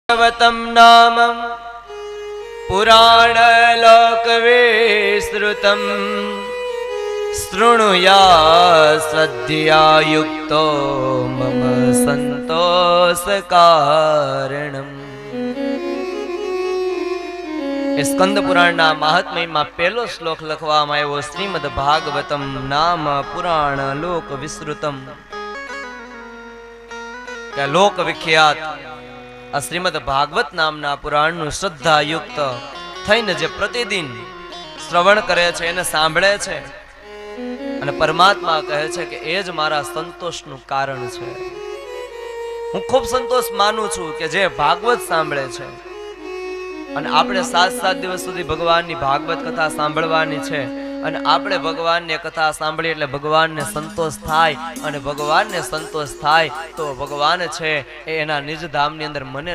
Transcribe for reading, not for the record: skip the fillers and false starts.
भागवतं नाम पुराणलोकविश्रुतं शृणुयात्सद्या युक्तो मम संतोषकारणम्। स्कंद पुराण महात्म्य में पहलो श्लोक लखवामां आव्यो श्रीमद् भागवतम नाम पुराण लोक विश्रुतम। लोक विख्यात श्रीमद् भागवत नामना पुराण श्रद्धा युक्त थईने जे प्रतिदिन श्रवण करे छे एने सांभळे छे अने परमात्मा कहे छे के ए ज मारा संतोषनुं कारण छे। हूँ खूब संतोष मानु छुं के जे भागवत सांभळे छे अने आपणे 7-7 दिवस सुधी भगवाननी भागवत कथा सांभळवानी छे अने आपणे भगवाननी कथा सांभळी એટલે ભગવાનને સંતોષ થાય અને ભગવાનને સંતોષ થાય તો ભગવાન છે એ એના નિજ ધામની અંદર મને